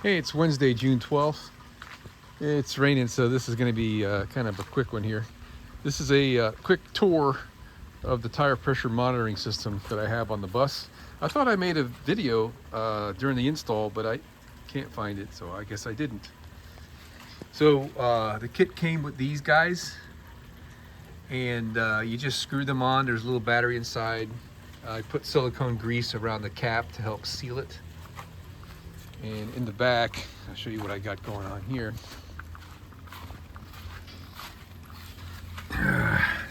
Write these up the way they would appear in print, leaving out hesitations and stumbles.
Hey, it's Wednesday, June 12th. It's raining, so this is going to be kind of a quick one here. This is a quick tour of the tire pressure monitoring system that I have on the bus. I thought I made a video during the install, but I can't find it, so I guess I didn't. So the kit came with these guys, and you just screw them on. There's a little battery inside. I put silicone grease around the cap to help seal it. And in the back, I'll show you what I got going on here.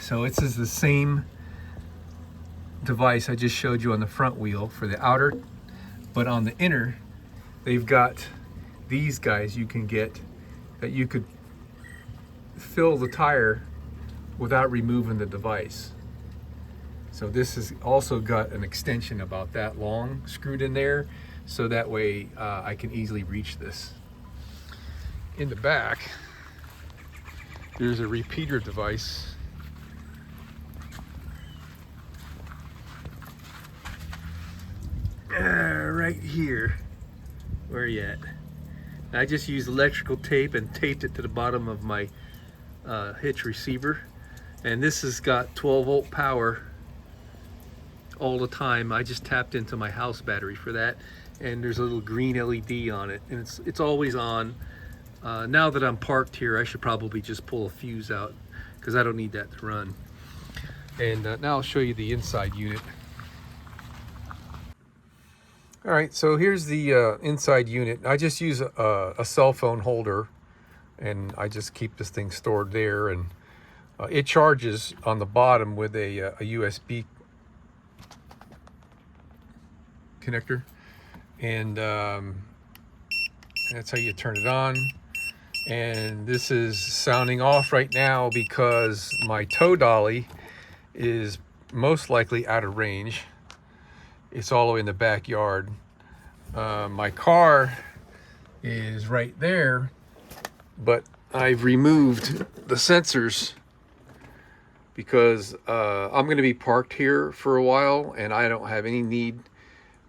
So this is the same device I just showed you on the front wheel for the outer, but on the inner, they've got these guys you can get that you could fill the tire without removing the device. So this has also got an extension about that long screwed in there, so that way I can easily reach this. In the back, there's a repeater device. Right here. Where are you at? I just used electrical tape and taped it to the bottom of my hitch receiver. And this has got 12-volt power all the time. I just tapped into my house battery for that. And there's a little green LED on it, and it's always on. Now that I'm parked here, I should probably just pull a fuse out because I don't need that to run. And now I'll show you the inside unit. All right, so here's the inside unit. I just use a cell phone holder, and I just keep this thing stored there. And it charges on the bottom with a USB connector. And that's how you turn it on. And this is sounding off right now because my tow dolly is most likely out of range. It's all the way in the backyard. My car is right there, but I've removed the sensors because I'm going to be parked here for a while, and I don't have any need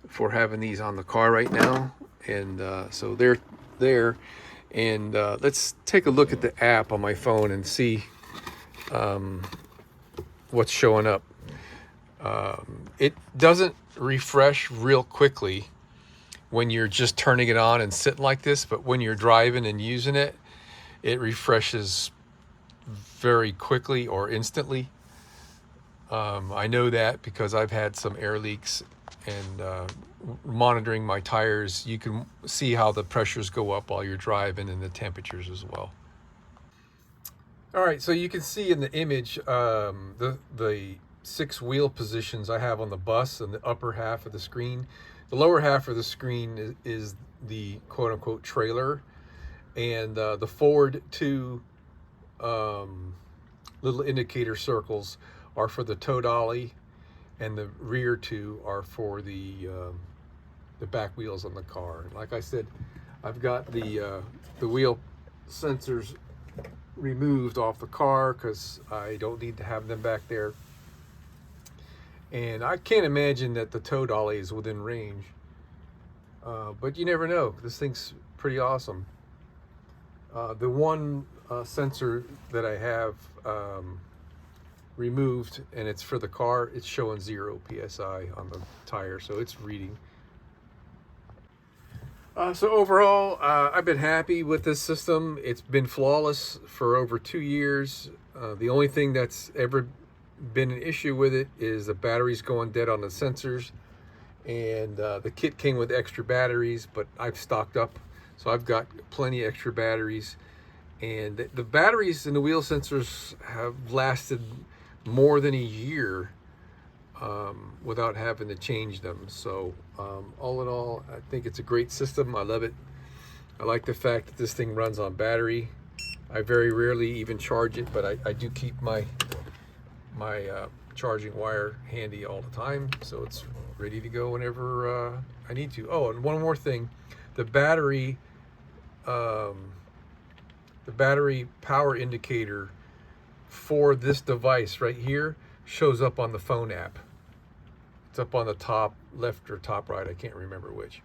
for having these on the car right now. And so they're there. And let's take a look at the app on my phone and see what's showing up. It doesn't refresh real quickly when you're just turning it on and sitting like this, but when you're driving and using it, it refreshes very quickly or instantly. I know that because I've had some air leaks, and monitoring my tires, you can see how the pressures go up while you're driving, and the temperatures as well. All right, so you can see in the image the 6 wheel positions I have on the bus in the upper half of the screen. The lower half of the screen is the quote-unquote trailer, and the forward 2 little indicator circles are for the tow dolly, and the rear 2 are for the back wheels on the car. And like I said, I've got the wheel sensors removed off the car because I don't need to have them back there. And I can't imagine that the tow dolly is within range, but you never know. This thing's pretty awesome. The one sensor that I have removed, and it's for the car, it's showing 0 psi on the tire, so it's reading. So overall, I've been happy with this system. It's been flawless for over 2 years. The only thing that's ever been an issue with it is the batteries going dead on the sensors, and the kit came with extra batteries, but I've stocked up, so I've got plenty of extra batteries. And the batteries and the wheel sensors have lasted more than a year without having to change them. So all in all, I think it's a great system. I love it. I like the fact that this thing runs on battery. I very rarely even charge it, but I do keep my charging wire handy all the time, so it's ready to go whenever I need to. Oh, and one more thing, the battery power indicator for this device right here shows up on the phone app. It's up on the top left or top right, I can't remember which.